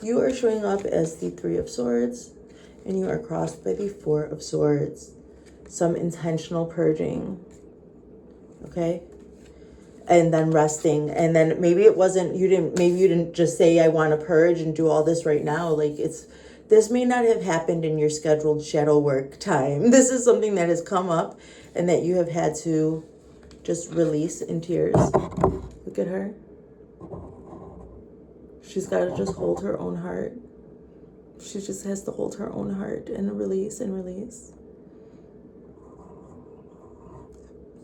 You are showing up as the Three of Swords, and you are crossed by the Four of Swords. Some intentional purging, okay? And then resting, and then maybe it wasn't, maybe you didn't just say, I want to purge and do all this right now. Like, this may not have happened in your scheduled shadow work time. This is something that has come up and that you have had to just release in tears. Look at her. She's got to just hold her own heart. She just has to hold her own heart and release and release.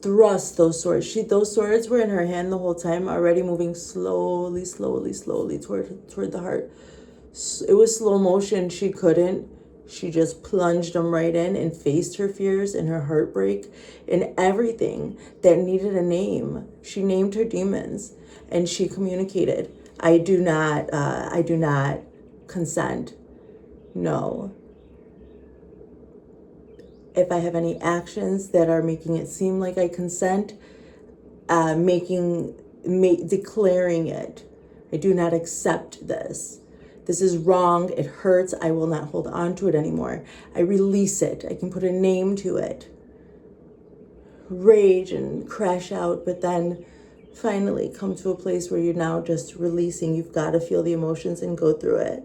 Thrust those swords. Those swords were in her hand the whole time, already moving slowly toward the heart. It was slow motion. She just plunged them right in and faced her fears and her heartbreak and everything that needed a name. She named her demons and she communicated, I do not consent. No. If I have any actions that are making it seem like I consent, declaring it, I do not accept this. This is wrong. It hurts. I will not hold on to it anymore. I release it. I can put a name to it. Rage and crash out, but then finally come to a place where you're now just releasing. You've got to feel the emotions and go through it.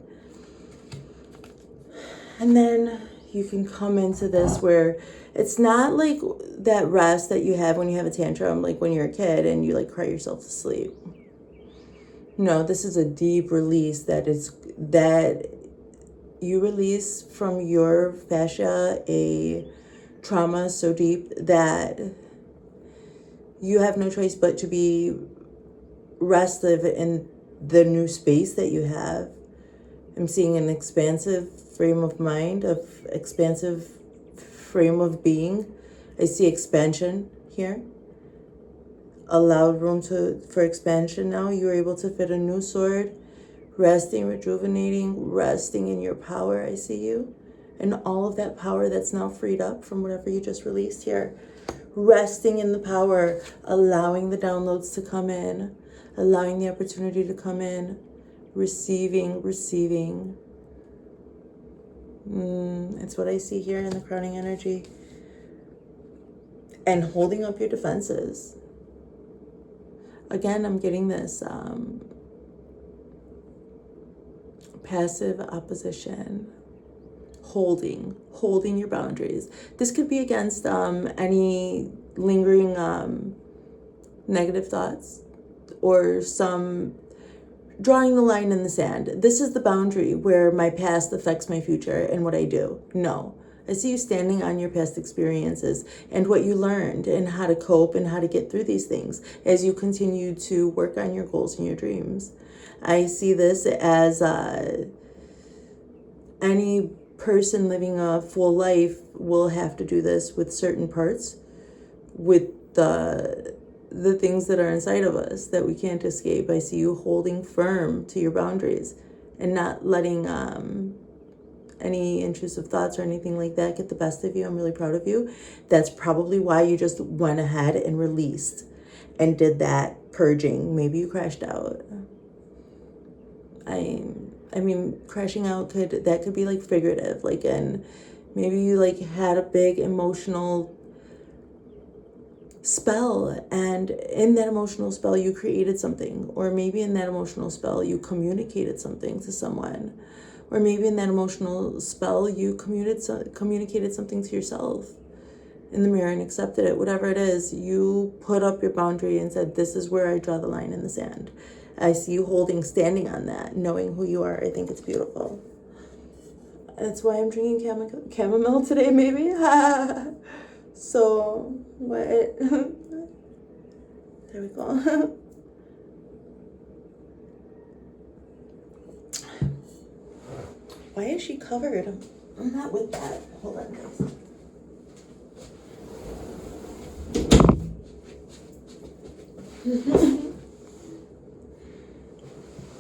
And then you can come into this where it's not like that rest that you have when you have a tantrum, like when you're a kid and you like cry yourself to sleep. No, this is a deep release that you release from your fascia a trauma so deep that you have no choice but to be restive in the new space that you have. I'm seeing an expansive frame of mind, expansive frame of being. I see expansion here. Allowed room for expansion now. You're able to fit a new sword, resting, rejuvenating, resting in your power. I see you. And all of that power that's now freed up from whatever you just released here. Resting in the power, allowing the downloads to come in, allowing the opportunity to come in, receiving. It's what I see here in the crowning energy. And holding up your defenses. Again, I'm getting this passive opposition, holding your boundaries. This could be against any lingering negative thoughts or some drawing the line in the sand. This is the boundary where my past affects my future and what I do. No. I see you standing on your past experiences and what you learned and how to cope and how to get through these things as you continue to work on your goals and your dreams. I see this as any person living a full life will have to do this with certain parts, with the things that are inside of us that we can't escape. I see you holding firm to your boundaries and not letting any intrusive thoughts or anything like that get the best of you. I'm really proud of you. That's probably why you just went ahead and released and did that purging. Maybe you crashed out. I mean, crashing out could be like figurative, like, and maybe you like had a big emotional spell, and in that emotional spell you created something, or maybe in that emotional spell you communicated something to someone. Or maybe in that emotional spell, you communicated something to yourself in the mirror and accepted it. Whatever it is, you put up your boundary and said, this is where I draw the line in the sand. I see you standing on that, knowing who you are. I think it's beautiful. That's why I'm drinking chamomile today, maybe. So, what? There we go. Why is she covered? I'm not with that. Hold on, guys.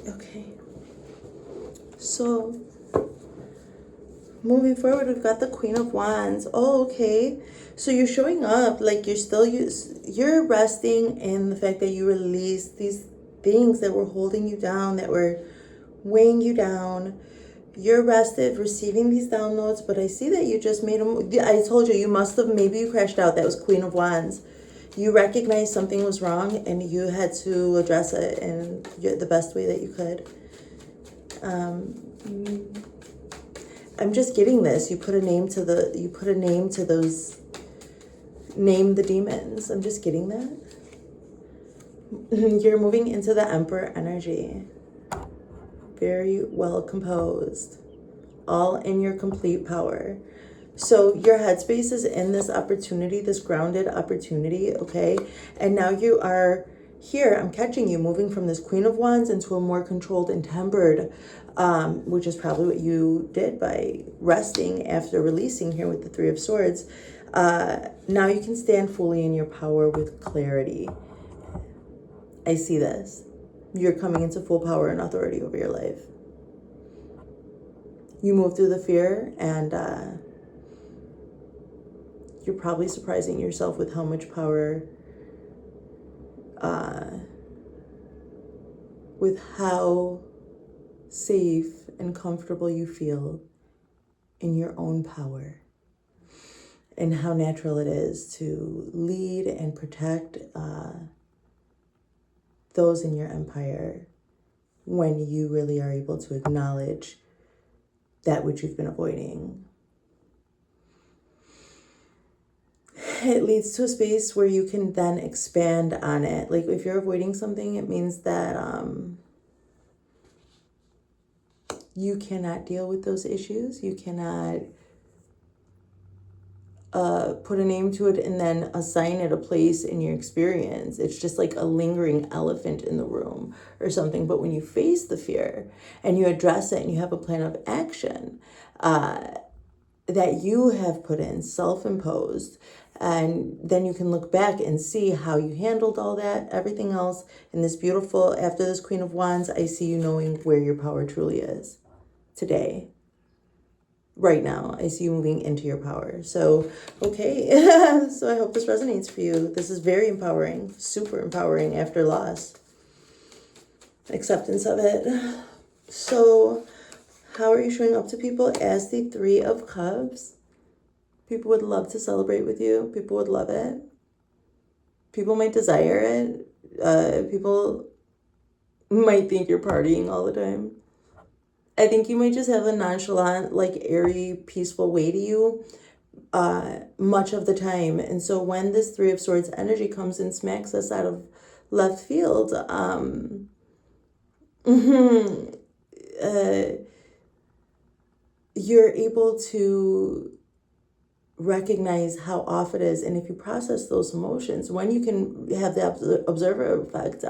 Okay. So, moving forward, we've got the Queen of Wands. Oh, okay. So you're showing up like you're resting in the fact that you released these things that were holding you down, that were weighing you down. You're rested, receiving these downloads, but I see that you just made them. I told you, you must have, maybe you crashed out. That was Queen of Wands. You recognized something was wrong and you had to address it in the best way that you could. I'm just getting this. You put a name to those, name the demons. I'm just getting that. You're moving into the Emperor energy. Very well composed. All in your complete power. So your headspace is in this opportunity, this grounded opportunity, okay? And now you are here. I'm catching you moving from this Queen of Wands into a more controlled and tempered, which is probably what you did by resting after releasing here with the Three of Swords. Now you can stand fully in your power with clarity. I see this. You're coming into full power and authority over your life. You move through the fear and you're probably surprising yourself with how much power, with how safe and comfortable you feel in your own power, and how natural it is to lead and protect those in your empire when you really are able to acknowledge that which you've been avoiding. It leads to a space where you can then expand on it. Like if you're avoiding something, it means that you cannot deal with those issues. You cannot put a name to it and then assign it a place in your experience. It's just like a lingering elephant in the room or something. But when you face the fear and you address it and you have a plan of action that you have put in, self-imposed, and then you can look back and see how you handled all that, everything else in this beautiful, after this Queen of Wands, I see you knowing where your power truly is today. Right now, I see you moving into your power. So, okay. So I hope this resonates for you. This is very empowering, super empowering after loss. Acceptance of it. So, how are you showing up to people as the Three of Cups? People would love to celebrate with you. People would love it. People might desire it. People might think you're partying all the time. I think you might just have a nonchalant, like airy, peaceful way to you much of the time. And so when this Three of Swords energy comes and smacks us out of left field, you're able to recognize how off it is. And if you process those emotions, when you can have the observer effect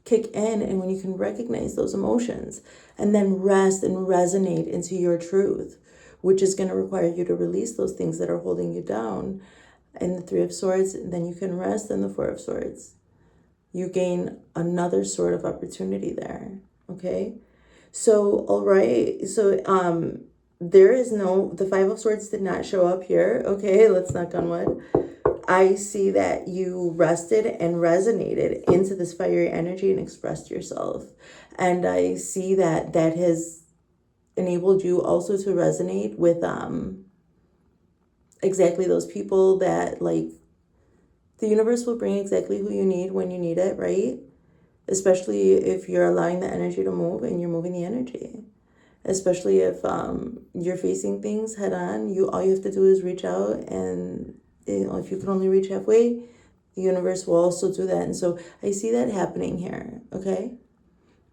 kick in, and when you can recognize those emotions and then rest and resonate into your truth, which is going to require you to release those things that are holding you down in the Three of Swords, then you can rest in the Four of Swords. You gain another sort of opportunity there. Okay. So, all right. So, there is the Five of Swords did not show up here. Okay, let's knock on wood. I see that you rested and resonated into this fiery energy and expressed yourself. And I see that that has enabled you also to resonate with exactly those people that, like, the universe will bring exactly who you need when you need it, right? Especially if you're allowing the energy to move and you're moving the energy. Especially if you're facing things head on, all you have to do is reach out, and if you can only reach halfway, the universe will also do that. And so I see that happening here, okay?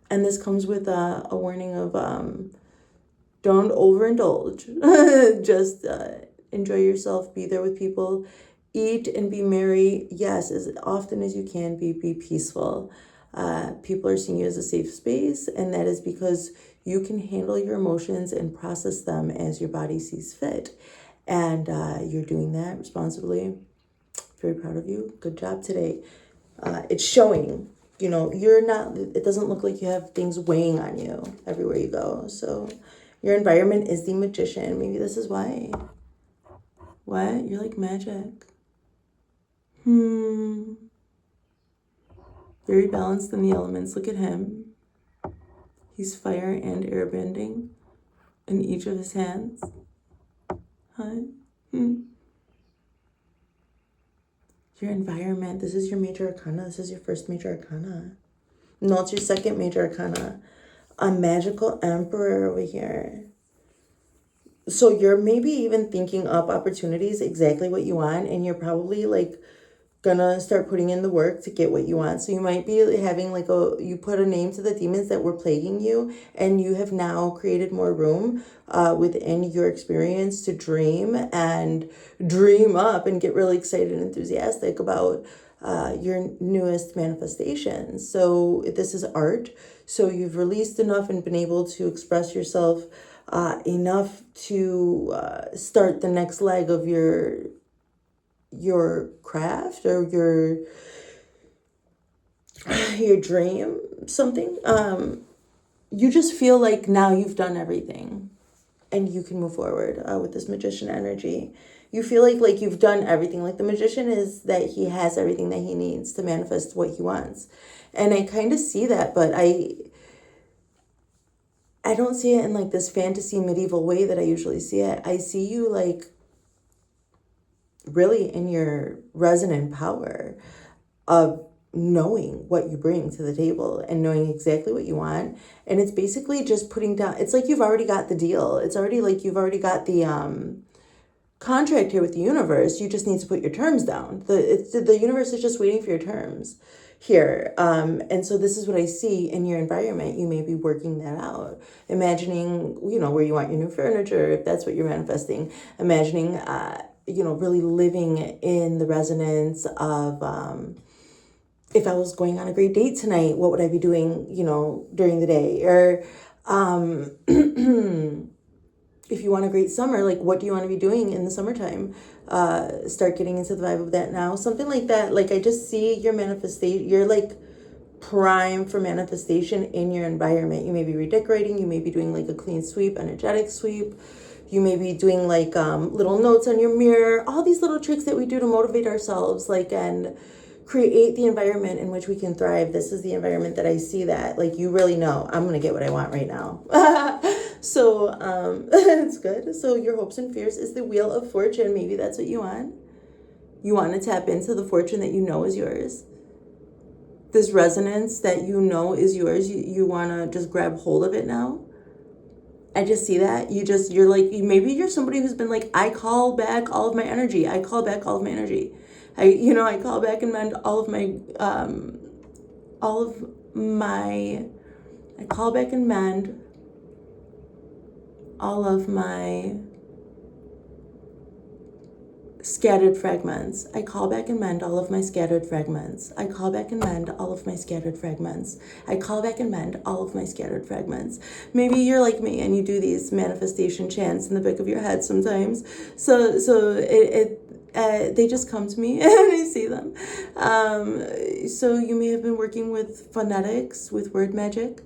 And this comes with a warning of don't overindulge. Just enjoy yourself, be there with people, eat and be merry. Yes, as often as you can be peaceful. People are seeing you as a safe space, and that is because you can handle your emotions and process them as your body sees fit. And you're doing that responsibly. Very proud of you. Good job today. It's showing, it doesn't look like you have things weighing on you everywhere you go. So your environment is the magician. Maybe this is why. What? You're like magic. Very balanced in the elements. Look at him. He's fire and airbending in each of his hands. Huh? Your environment. This is your major arcana. This is your first major arcana. No, it's your second major arcana. A magical emperor over here. So you're maybe even thinking up opportunities, exactly what you want, and you're probably like gonna start putting in the work to get what you want. So you might be having like you put a name to the demons that were plaguing you, and you have now created more room within your experience to dream and dream up and get really excited and enthusiastic about your newest manifestations. So this is art. So you've released enough and been able to express yourself enough to start the next leg of your craft or your dream, something. You just feel like now you've done everything and you can move forward with this magician energy. You feel like you've done everything. Like the magician is that he has everything that he needs to manifest what he wants. And I kind of see that, but I don't see it in like this fantasy medieval way that I usually see it. I see you like really in your resonant power of knowing what you bring to the table and knowing exactly what you want. And it's basically just putting down, it's like you've already got the deal. It's already like you've already got the contract here with the universe. You just need to put your terms down. The universe is just waiting for your terms here. And so this is what I see in your environment. You may be working that out, imagining, where you want your new furniture, if that's what you're manifesting, imagining, really living in the resonance of, if I was going on a great date tonight, what would I be doing, during the day? Or, if you want a great summer, like what do you want to be doing in the summertime? Start getting into the vibe of that now. Something like that. Like I just see your manifestation. You're like prime for manifestation in your environment. You may be redecorating. You may be doing like a clean sweep, energetic sweep. You may be doing like little notes on your mirror. All these little tricks that we do to motivate ourselves, and create the environment in which we can thrive. This is the environment that I see that, like, you really know, I'm going to get what I want right now. So, it's good. So your hopes and fears is the Wheel of Fortune. Maybe that's what you want. You want to tap into the fortune that you know is yours. This resonance that you know is yours. You want to just grab hold of it now. I just see that. You're like, maybe you're somebody who's been like, I call back all of my energy. I call back all of my energy. I call back and mend all of my, I call back and mend all of my scattered fragments. I call back and mend all of my scattered fragments. I call back and mend all of my scattered fragments. I call back and mend all of my scattered fragments. Maybe you're like me and you do these manifestation chants in the back of your head sometimes. So they just come to me and I see them. So you may have been working with phonetics, with word magic.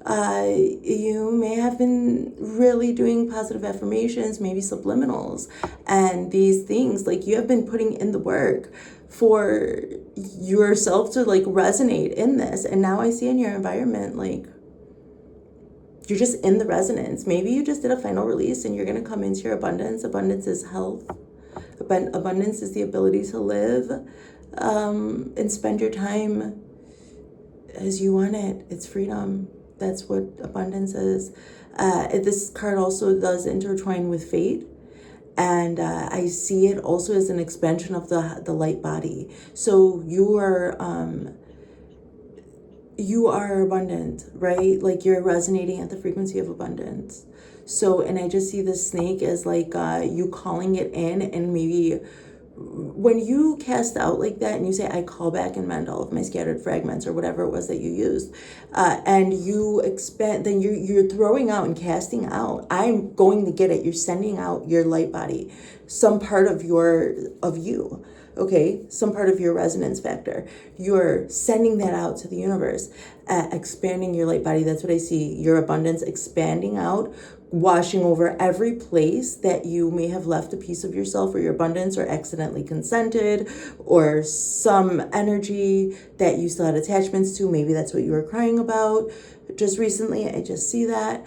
You may have been really doing positive affirmations, maybe subliminals, and these things. Like, you have been putting in the work for yourself to like resonate in this. And now I see in your environment, like, you're just in the resonance. Maybe you just did a final release and you're going to come into your abundance. Abundance is health. Abundance is the ability to live and spend your time as you want it. It's freedom. That's what abundance is. This card also does intertwine with fate. And I see it also as an expansion of the light body. So you are abundant, right? Like, you're resonating at the frequency of abundance. So, and I just see this snake as like you calling it in, and maybe when you cast out like that and you say, I call back and mend all of my scattered fragments, or whatever it was that you used, and you expand, then you're throwing out and casting out. I'm going to get it. You're sending out your light body, some part of you, okay? Some part of your resonance factor. You're sending that out to the universe, expanding your light body. That's what I see. Your abundance expanding out, washing over every place that you may have left a piece of yourself or your abundance or accidentally consented, or some energy that you still had attachments to. Maybe that's what you were crying about just recently. I just see that.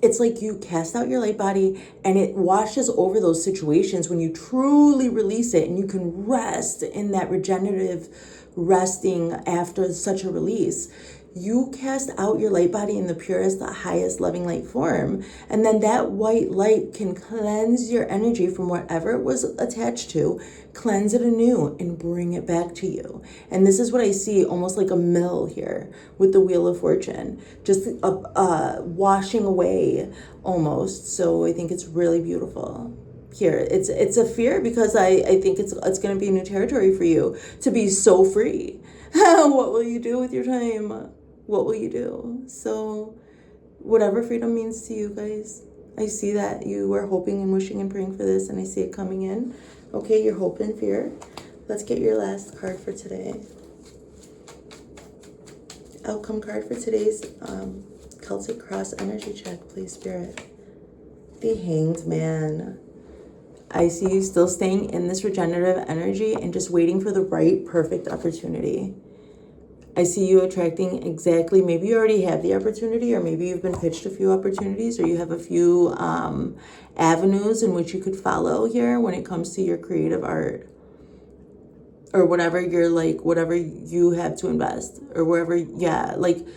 It's like you cast out your light body and it washes over those situations when you truly release it, and you can rest in that regenerative resting after such a release. You cast out your light body in the purest, the highest loving light form. And then that white light can cleanse your energy from whatever it was attached to, cleanse it anew and bring it back to you. And this is what I see, almost like a mill here with the Wheel of Fortune, just washing away almost. So I think it's really beautiful. Here, it's a fear because I think it's going to be new territory for you to be so free. What will you do with your time? What will you do? So whatever freedom means to you guys, I see that you were hoping and wishing and praying for this, and I see it coming in. Okay, your hope and fear. Let's get your last card for today. Outcome card for today's Celtic cross energy check, please, Spirit. The Hanged Man. I see you still staying in this regenerative energy and just waiting for the right, perfect opportunity. I see you attracting exactly, maybe you already have the opportunity, or maybe you've been pitched a few opportunities, or you have a few avenues in which you could follow here when it comes to your creative art, or whatever you're like, whatever you have to invest, or wherever, yeah, like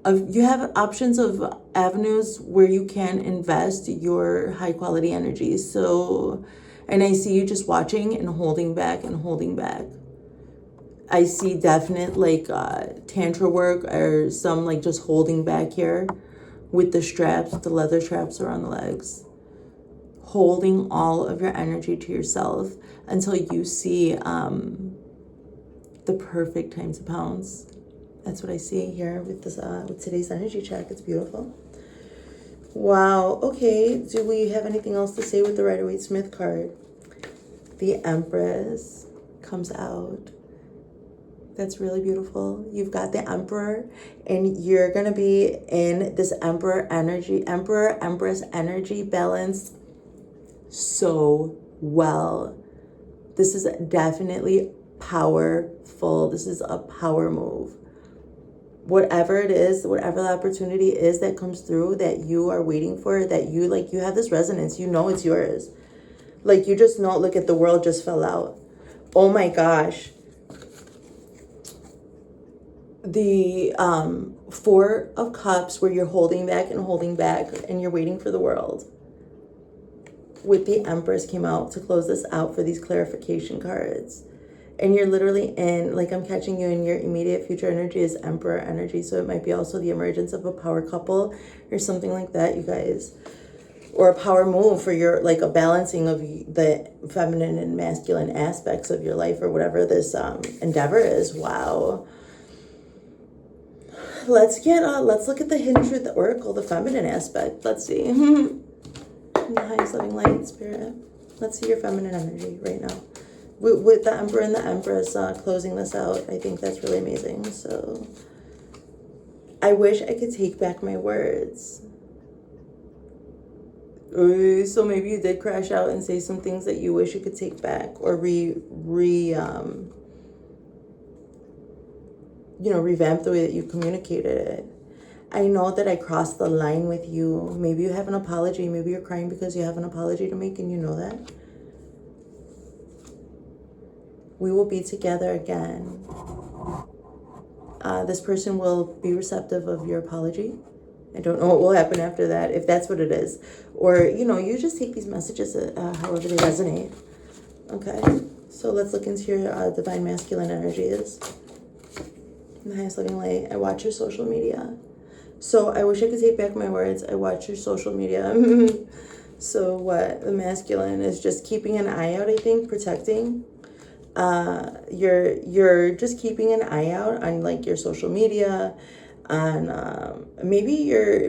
you have options of avenues where you can invest your high quality energy. So, and I see you just watching and holding back and holding back. I see definite like tantra work, or some like just holding back here with the straps, the leather straps around the legs. Holding all of your energy to yourself until you see the perfect time to pounce. That's what I see here with this with today's energy check. It's beautiful. Wow. Okay. Do we have anything else to say with the Rider-Waite-Smith card? The Empress comes out. That's really beautiful. You've got the Emperor, and you're going to be in this Emperor energy, Emperor, Empress energy balance so well. This is definitely powerful. This is a power move. Whatever it is, whatever the opportunity is that comes through that you are waiting for, that you like, you have this resonance, you know it's yours. Like you just know, look at the world just fell out. Oh my gosh. The Four of Cups, where you're holding back and you're waiting for the world. With the Empress came out to close this out for these clarification cards. And you're literally in, like I'm catching you in your immediate future energy is Emperor energy. So it might be also the emergence of a power couple or something like that, you guys. Or a power move for your, like a balancing of the feminine and masculine aspects of your life, or whatever this endeavor is. Wow. Let's look at the Hidden Truth Oracle, the feminine aspect. Let's see. In the highest loving light, Spirit. Let's see your feminine energy right now. With the Emperor and the Empress closing this out, I think that's really amazing. So, I wish I could take back my words. So maybe you did crash out and say some things that you wish you could take back, or revamp the way that you communicated it. I know that I crossed the line with you. Maybe you have an apology. Maybe you're crying because you have an apology to make, and you know that. We will be together again. This person will be receptive of your apology. I don't know what will happen after that, if that's what it is. Or, you just take these messages however they resonate. Okay, so let's look into your divine masculine energies. In the highest living light, I watch your social media. So I wish I could take back my words. I watch your social media. So what? The masculine is just keeping an eye out, I think, protecting. You're just keeping an eye out on like your social media, on maybe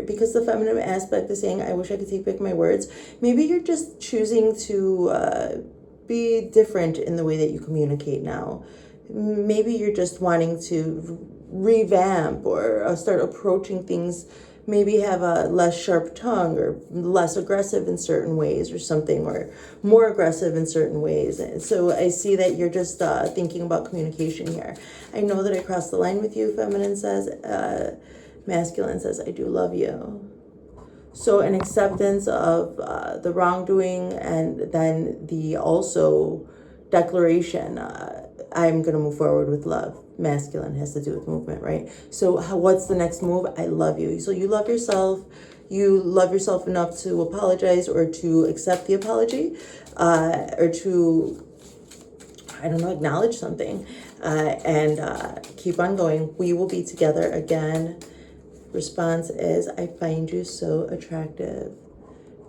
because the feminine aspect is saying I wish I could take back my words. Maybe you're just choosing to be different in the way that you communicate now. Maybe you're just wanting to revamp or start approaching things, maybe have a less sharp tongue or less aggressive in certain ways or something, or more aggressive in certain ways. And so I see that you're just thinking about communication here. I know that I crossed the line with you, feminine says. Masculine says, I do love you. So an acceptance of the wrongdoing, and then the also declaration, I'm going to move forward with love. Masculine has to do with movement, right? So what's the next move? I love you. So you love yourself. You love yourself enough to apologize or to accept the apology, or to, I don't know, acknowledge something, and keep on going. We will be together again. Response is, I find you so attractive.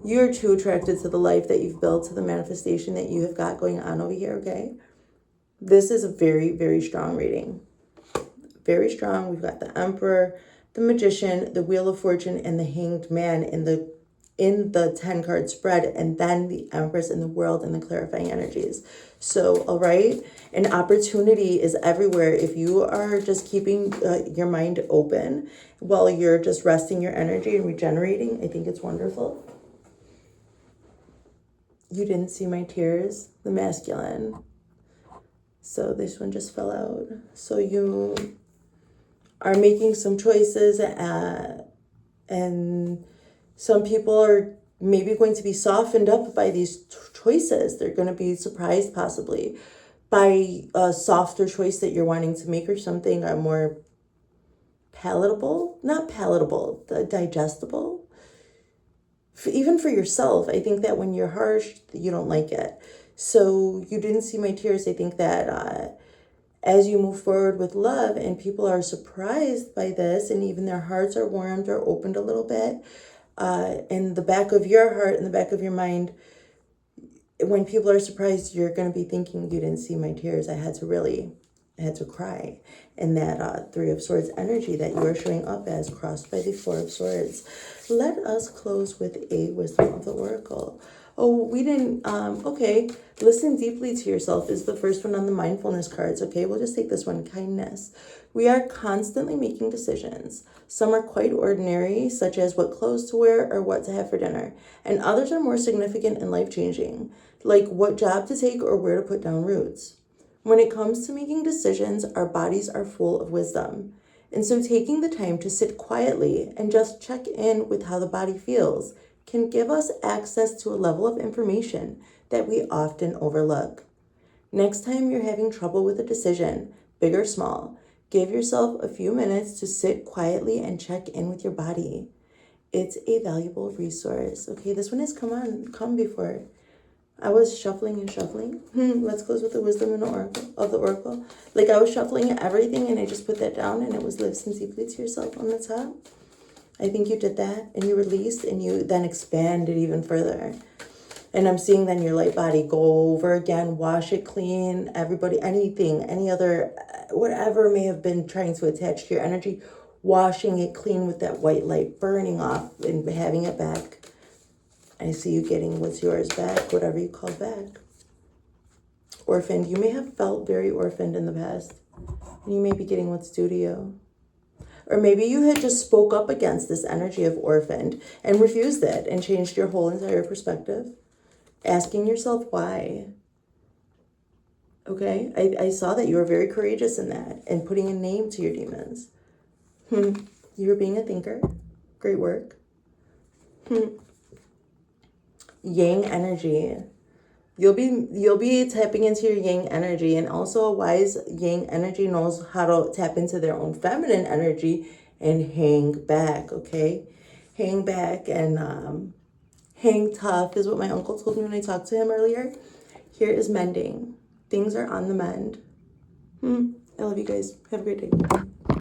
You're too attracted to the life that you've built, to the manifestation that you have got going on over here, okay? This is a very, very strong reading. Very strong. We've got the Emperor, the Magician, the Wheel of Fortune, and the Hanged Man in the 10-card spread, and then the Empress in the World and the clarifying energies. So, all right, an opportunity is everywhere. If you are just keeping your mind open while you're just resting your energy and regenerating, I think it's wonderful. You didn't see my tears, the masculine. So this one just fell out. So you are making some choices, and some people are maybe going to be softened up by these choices. They're going to be surprised possibly by a softer choice that you're wanting to make, or something more palatable, not palatable, digestible. Even for yourself, I think that when you're harsh, you don't like it. So you didn't see my tears. I think that as you move forward with love and people are surprised by this, and even their hearts are warmed or opened a little bit, in the back of your heart, in the back of your mind, when people are surprised, you're going to be thinking, you didn't see my tears. I had to cry. And that Three of Swords energy that you are showing up as, crossed by the Four of Swords. Let us close with a wisdom of the oracle. Oh, we didn't, okay. Listen deeply to yourself is the first one on the mindfulness cards. Okay, we'll just take this one, kindness. We are constantly making decisions. Some are quite ordinary, such as what clothes to wear or what to have for dinner. And others are more significant and life-changing, like what job to take or where to put down roots. When it comes to making decisions, our bodies are full of wisdom. And so taking the time to sit quietly and just check in with how the body feels can give us access to a level of information that we often overlook. Next time you're having trouble with a decision, big or small, give yourself a few minutes to sit quietly and check in with your body. It's a valuable resource. Okay, this one has come before. I was shuffling and shuffling. Let's close with the wisdom and the oracle. Like I was shuffling everything and I just put that down, and it was listen deeply to yourself on the top. I think you did that, and you released, and you then expanded even further. And I'm seeing then your light body go over again, wash it clean. Everybody, anything, any other, whatever may have been trying to attach to your energy, washing it clean with that white light, burning off and having it back. I see you getting what's yours back, whatever you call back. Orphaned. You may have felt very orphaned in the past. And you may be getting what's due to you. Or maybe you had just spoke up against this energy of orphaned and refused it and changed your whole entire perspective. Asking yourself why. Okay? I saw that you were very courageous in that and putting a name to your demons. You were being a thinker. Great work. Yang energy. You'll be tapping into your yang energy, and also a wise yang energy knows how to tap into their own feminine energy and hang back, okay? Hang back and hang tough is what my uncle told me when I talked to him earlier. Here is mending. Things are on the mend. I love you guys. Have a great day.